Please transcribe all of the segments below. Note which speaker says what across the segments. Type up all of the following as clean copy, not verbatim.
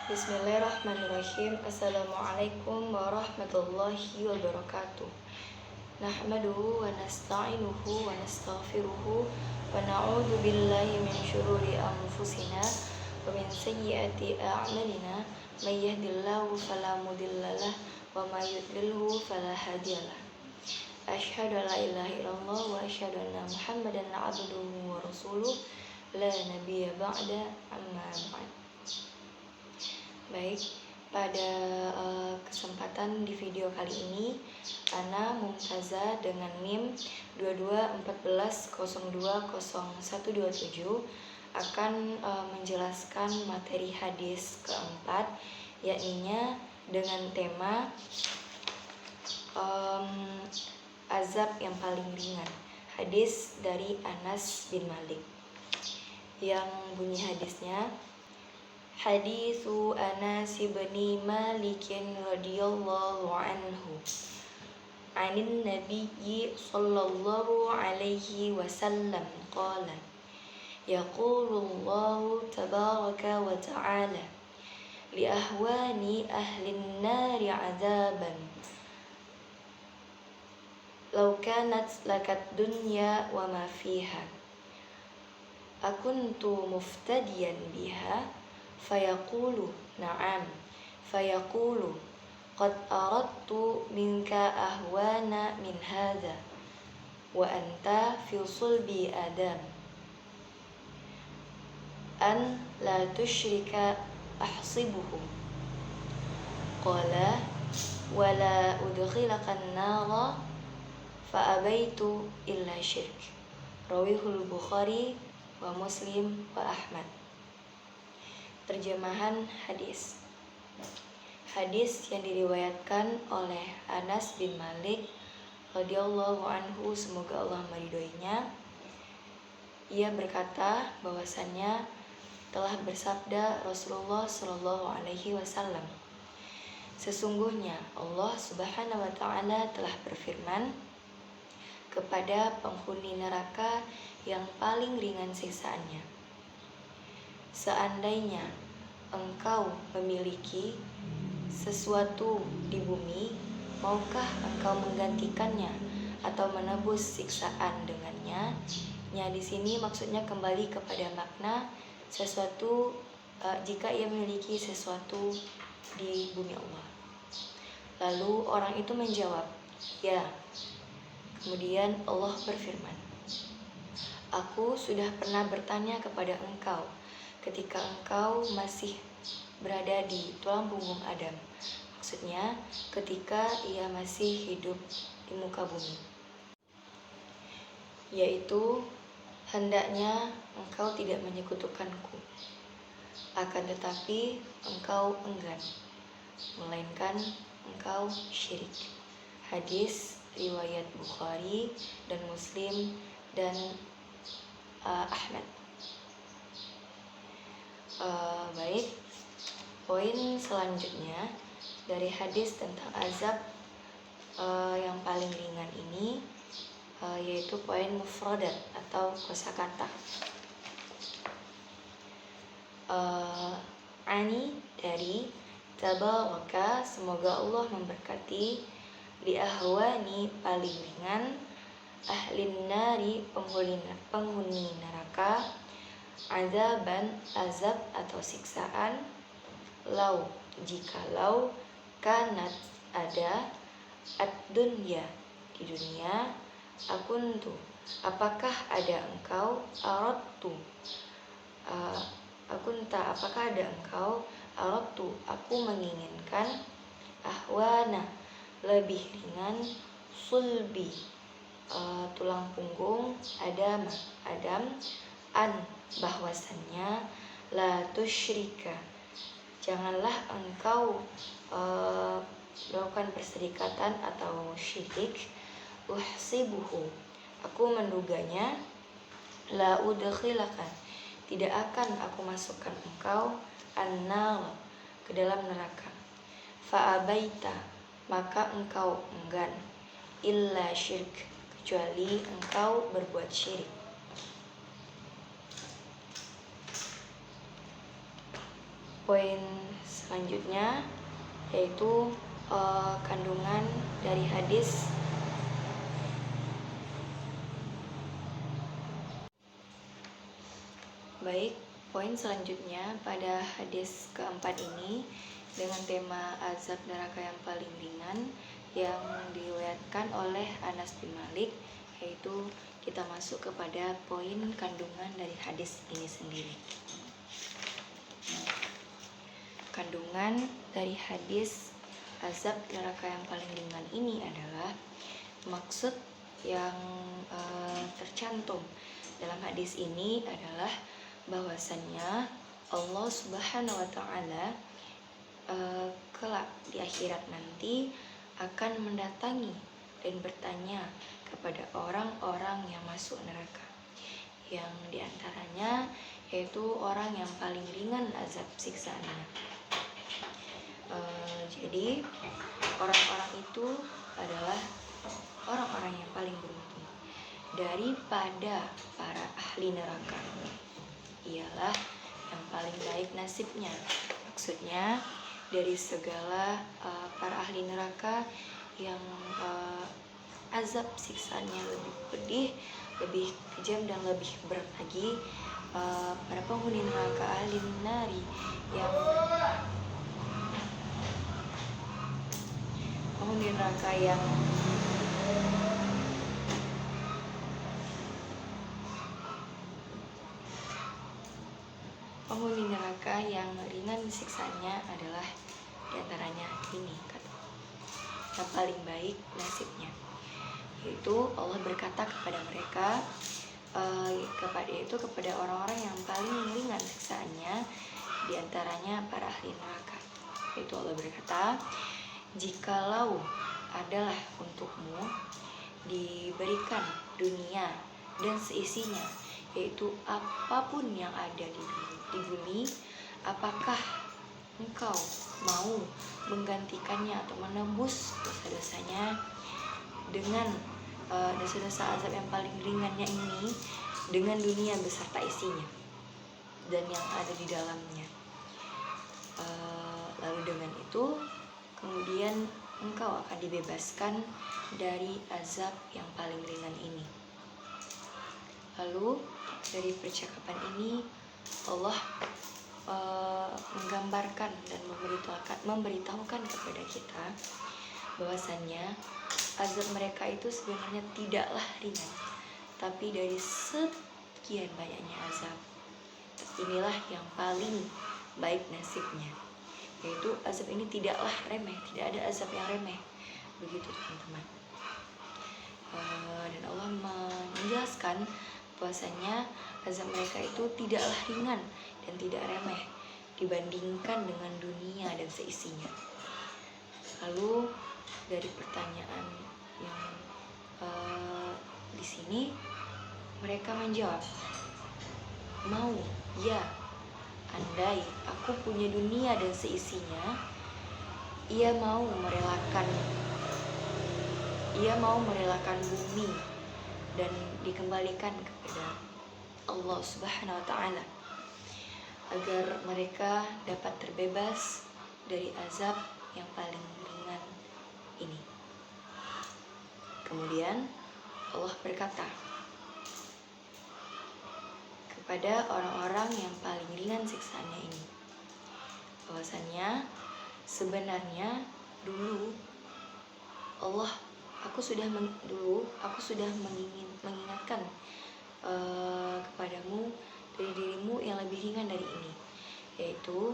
Speaker 1: Bismillahirrahmanirrahim. Assalamualaikum warahmatullahi wabarakatuh. Nahmaduhu wa nasta'inuhu wa nastaghfiruhu wa na'udzu billahi min syururi anfusina wa min sayyiati a'malina. May yahdihillahu fala mudhillalah wa may yudlilhu fala hadiyalah. Asyhadu an la ilaha illallah wa asyhadu anna Muhammadan 'abduhu wa rasuluh la nabiyya ba'da amma ba'd. Baik, pada kesempatan di video kali ini Ana Mumtaza dengan NIM 2214020127 akan menjelaskan materi hadis keempat, yakninya dengan tema azab yang paling ringan. Hadis dari Anas bin Malik yang bunyi hadisnya, Hadithu Anas bin Malik radhiyallahu anhu anin nabiyyi sallallahu alaihi wasallam qala yaqulullahu tabaraka wa ta'ala li ahwani ahlin nari azaban law kanat lakat dunya wa ma fiha akuntu muftadiyan biha fayaqulu na'am fayaqulu qad aradtu minka ahwana min hadha wa anta fi sulbi adam an la tushrika ahsibuhu qala wala udkhilaka an-nara fa abaitu illa syirk. Rawihul Bukhari wa Muslim wa Ahmad. Terjemahan hadis. Hadis yang diriwayatkan oleh Anas bin Malik radhiyallahu anhu, semoga Allah meridhoinya. Ia berkata bahwasannya telah bersabda Rasulullah Shallallahu alaihi wasallam, sesungguhnya Allah Subhanahu wa taala telah berfirman kepada penghuni neraka yang paling ringan siksaannya, seandainya engkau memiliki sesuatu di bumi, maukah engkau menggantikannya atau menebus siksaan dengannya? Ya, di sini maksudnya kembali kepada makna sesuatu, jika ia memiliki sesuatu di bumi Allah. Lalu orang itu menjawab, ya. Kemudian Allah berfirman, aku sudah pernah bertanya kepada engkau ketika engkau masih berada di tulang punggung Adam. Maksudnya ketika ia masih hidup di muka bumi, yaitu hendaknya engkau tidak menyekutukanku, akan tetapi engkau enggan, melainkan engkau syirik. Hadis riwayat Bukhari dan Muslim dan Ahmad. Baik, poin selanjutnya dari hadis tentang azab yang paling ringan ini yaitu poin mufradat atau kosakata. Ani dari tabaraka, semoga Allah memberkati, di ahwani paling ringan, ahlin nari penghuni neraka, azaban azab atau siksaan, lau jikalau, kanat ada, ad-dunya di dunia, akuntu apakah ada engkau, aradtu akunta apakah ada engkau, aradtu aku menginginkan, ahwana lebih ringan, sulbi tulang punggung, Adam an bahwasannya, la tusyrika janganlah engkau melakukan perserikatan atau syirik, uhsibuhu aku menduganya, la udkhilaka tidak akan aku masukkan engkau, an-nar ke dalam neraka, fa abaita maka engkau enggan, illa syirk kecuali engkau berbuat syirik. Poin selanjutnya yaitu kandungan dari hadis Baik, poin selanjutnya pada hadis keempat ini dengan tema azab neraka yang paling ringan yang diriwayatkan oleh Anas bin Malik, yaitu kita masuk kepada poin kandungan dari hadis ini sendiri. Kandungan dari hadis azab neraka yang paling ringan ini adalah maksud yang tercantum dalam hadis ini adalah bahwasannya Allah Subhanahu wa Ta'ala kelak di akhirat nanti akan mendatangi dan bertanya kepada orang-orang yang masuk neraka, yang diantaranya yaitu orang yang paling ringan azab siksaannya. Jadi orang-orang itu adalah orang-orang yang paling beruntung daripada para ahli neraka. Ialah yang paling baik nasibnya. Maksudnya dari segala para ahli neraka yang azab siksaannya lebih pedih, lebih kejam dan lebih berat lagi, para penghuni neraka ahli nari yang penghuni neraka yang penghuni neraka yang ringan siksaannya adalah diantaranya ini yang paling baik nasibnya, yaitu Allah berkata kepada mereka kepada orang-orang yang paling ringan siksaannya diantaranya para ahli neraka, yaitu Allah berkata, jikalau adalah untukmu diberikan dunia dan seisinya, yaitu apapun yang ada di bumi, apakah engkau mau menggantikannya atau menebus dosa-dosanya dengan dosa-dosa azab yang paling ringannya ini dengan dunia beserta isinya dan yang ada di dalamnya. Lalu dengan itu kemudian engkau akan dibebaskan dari azab yang paling ringan ini. Lalu dari percakapan ini Allah menggambarkan dan memberitahukan kepada kita bahwasannya azab mereka itu sebenarnya tidaklah ringan, tapi dari sekian banyaknya azab, inilah yang paling baik nasibnya, yaitu azab ini tidaklah remeh, tidak ada azab yang remeh, begitu teman-teman. Dan Allah menjelaskan bahwasanya azab mereka itu tidaklah ringan dan tidak remeh dibandingkan dengan dunia dan seisinya. Lalu dari pertanyaan yang di sini mereka menjawab, mau, ya, andai aku punya dunia dan seisinya, ia mau merelakan bumi dan dikembalikan kepada Allah Subhanahu wa Ta'ala agar mereka dapat terbebas dari azab yang paling ringan ini. Kemudian Allah berkata kepada orang-orang yang paling ringan siksaannya ini, bahwasannya sebenarnya dulu aku sudah mengingatkan kepadamu dari dirimu yang lebih ringan dari ini, yaitu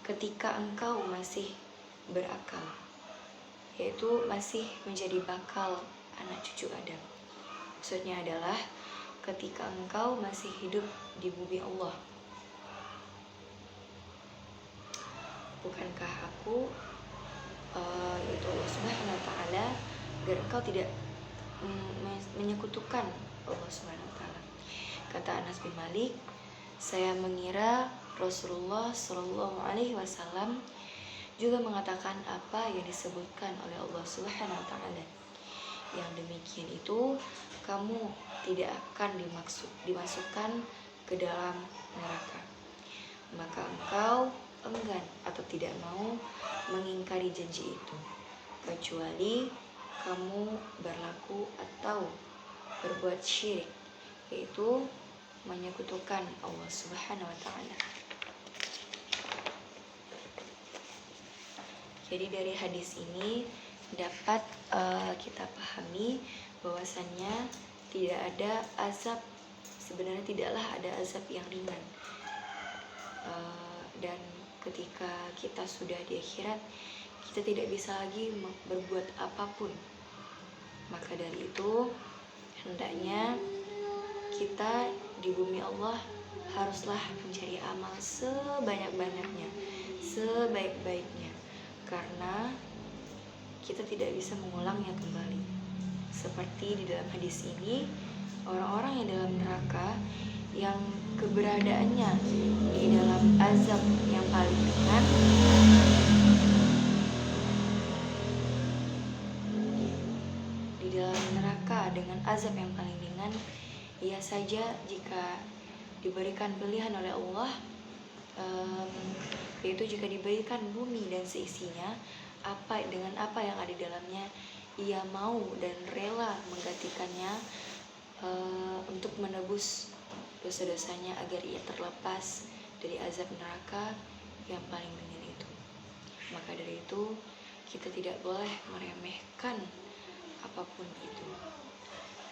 Speaker 1: ketika engkau masih berakal, yaitu masih menjadi bakal anak cucu Adam. Maksudnya adalah ketika engkau masih hidup di bumi Allah. Bukankah aku yaitu Allah Subhanahu wa Ta'ala agar engkau tidak menyekutukan Allah Subhanahu wa Ta'ala. Kata Anas bin Malik, saya mengira Rasulullah Shallallahu Alaihi Wasallam juga mengatakan apa yang disebutkan oleh Allah Subhanahu wa Ta'ala. Yang demikian itu kamu tidak akan dimasukkan ke dalam neraka, maka engkau enggan atau tidak mau mengingkari janji itu, kecuali kamu berlaku atau berbuat syirik, yaitu menyekutukan Allah Subhanahu wa Ta'ala. Jadi dari hadis ini dapat kita pahami bahwasannya tidak ada azab, sebenarnya tidaklah ada azab yang ringan. Dan ketika kita sudah di akhirat, kita tidak bisa lagi berbuat apapun. Maka dari itu hendaknya kita di bumi Allah haruslah mencari amal sebanyak-banyaknya, sebaik-baiknya, karena kita tidak bisa mengulangnya kembali. Seperti di dalam hadis ini, orang-orang yang dalam neraka yang keberadaannya di dalam azab yang paling ringan, di dalam neraka dengan azab yang paling ringan, ia saja jika diberikan pilihan oleh Allah, yaitu jika diberikan bumi dan seisinya, dengan apa yang ada di dalamnya, ia mau dan rela menggantikannya untuk menebus dosa-dosanya agar ia terlepas dari azab neraka yang paling ringan itu. Maka dari itu kita tidak boleh meremehkan apapun itu.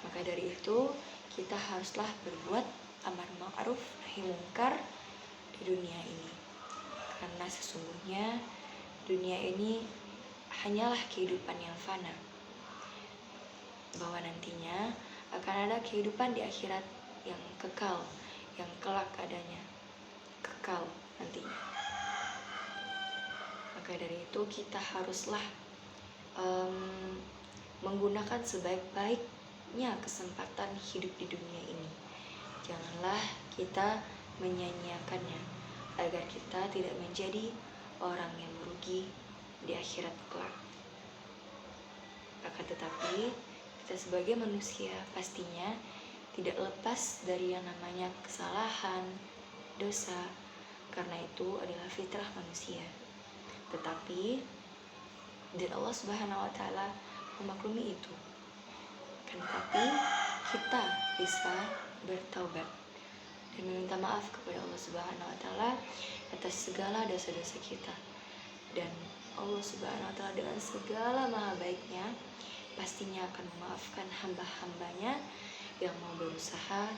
Speaker 1: Maka dari itu kita haruslah berbuat amar ma'ruf nahi mungkar di dunia ini, karena sesungguhnya dunia ini hanyalah kehidupan yang fana, bahwa nantinya akan ada kehidupan di akhirat yang kekal, yang kelak adanya, kekal nantinya. Maka dari itu kita haruslah menggunakan sebaik-baiknya kesempatan hidup di dunia ini. Janganlah kita menyia-nyiakannya, agar kita tidak menjadi orang yang merugi di akhirat kelak. Akan tetapi kita sebagai manusia pastinya tidak lepas dari yang namanya kesalahan, dosa, karena itu adalah fitrah manusia. Tetapi dan Allah Subhanahu wa Ta'ala memaklumi itu. Tetapi kita bisa bertaubat dan meminta maaf kepada Allah Subhanahu wa Ta'ala atas segala dosa-dosa kita. Dan Allah Subhanahu wa Ta'ala dengan segala maha baiknya pastinya akan memaafkan hamba-hambanya yang mau berusaha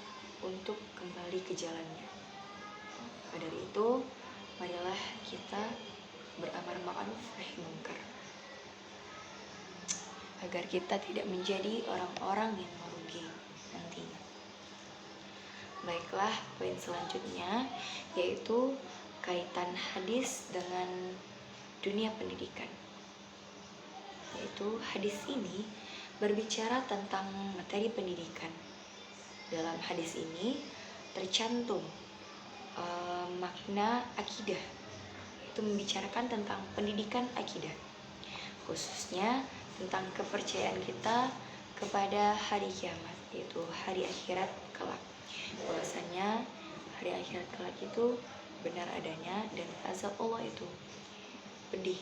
Speaker 1: untuk kembali ke jalannya. Maka dari itu, marilah kita beramar ma'ruf nahi mungkar, agar kita tidak menjadi orang-orang yang merugi nantinya. Baiklah, poin selanjutnya yaitu kaitan hadis dengan dunia pendidikan. Yaitu hadis ini berbicara tentang materi pendidikan. Dalam hadis ini tercantum makna akidah, itu membicarakan tentang pendidikan akidah, khususnya tentang kepercayaan kita kepada hari kiamat, yaitu hari akhirat kelak. Bahwasanya hari akhirat kelak itu benar adanya dan azab Allah itu pedih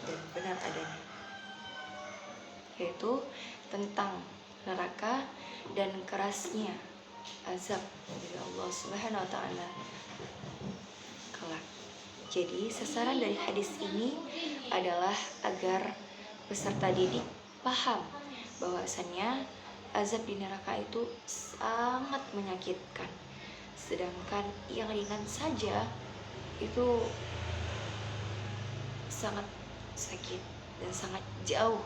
Speaker 1: dan benar adanya, yaitu tentang neraka dan kerasnya azab dari Allah Subhanahu wa Ta'ala kelak. Jadi sasaran dari hadis ini adalah agar peserta didik paham bahwasannya azab di neraka itu sangat menyakitkan, sedangkan yang ringan saja itu sangat sakit dan sangat jauh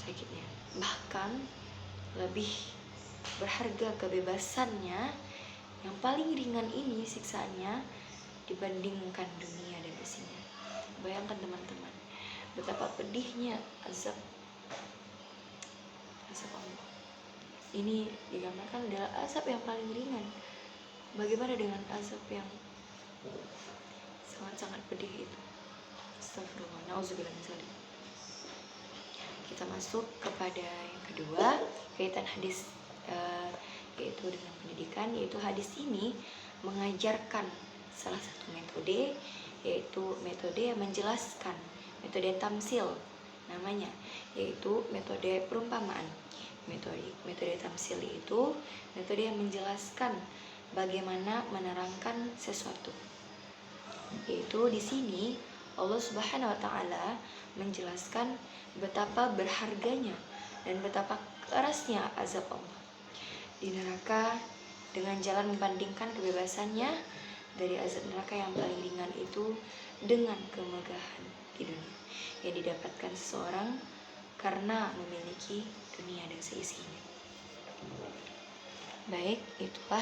Speaker 1: sakitnya. Bahkan lebih berharga kebebasannya yang paling ringan ini siksaannya dibandingkan dunia dan isinya. Bayangkan teman-teman, betapa pedihnya azab Allah. Ini digambarkan adalah azab yang paling ringan. Bagaimana dengan azab yang sangat-sangat pedih itu? Astagfirullah, na'udzubillah min dzalik. Kita masuk kepada yang kedua, kaitan hadis yaitu dengan pendidikan, yaitu hadis ini mengajarkan salah satu metode, yaitu metode menjelaskan, metode tamsil namanya, yaitu metode perumpamaan. Metode tamsil itu metode yang menjelaskan bagaimana menerangkan sesuatu. Yaitu di sini Allah Subhanahu wa taala menjelaskan betapa berharganya dan betapa kerasnya azab Allah di neraka dengan jalan membandingkan kebebasannya dari azab neraka yang paling ringan itu dengan kemegahan di dunia yang didapatkan seseorang karena memiliki dunia dan seisinya. Baik, itulah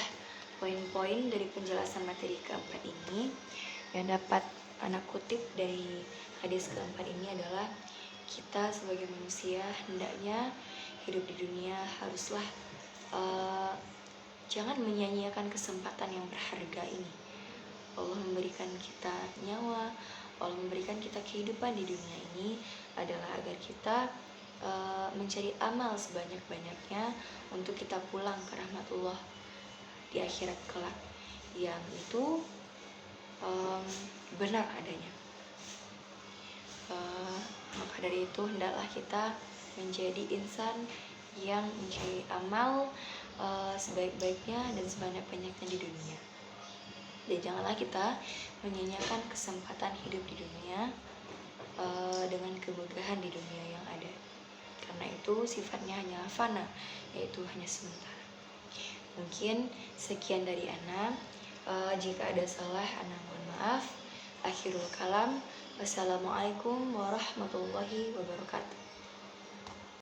Speaker 1: poin-poin dari penjelasan materi keempat ini. Yang dapat anak kutip dari hadis keempat ini adalah kita sebagai manusia hendaknya hidup di dunia haruslah jangan menyia-nyiakan kesempatan yang berharga ini. Allah memberikan kita nyawa, Allah memberikan kita kehidupan di dunia ini adalah agar kita mencari amal sebanyak-banyaknya untuk kita pulang ke rahmatullah di akhirat kelak, yang itu benar adanya. Maka dari itu hendaklah kita menjadi insan yang mencari amal sebaik-baiknya dan sebanyak-banyaknya di dunia. Dan janganlah kita menyia-nyiakan kesempatan hidup di dunia dengan kemegahan di dunia yang ada, karena itu sifatnya hanya fana, yaitu hanya sementara. Mungkin sekian dari Ana. Jika ada salah, Ana mohon maaf. Akhirul kalam. Wassalamualaikum warahmatullahi wabarakatuh.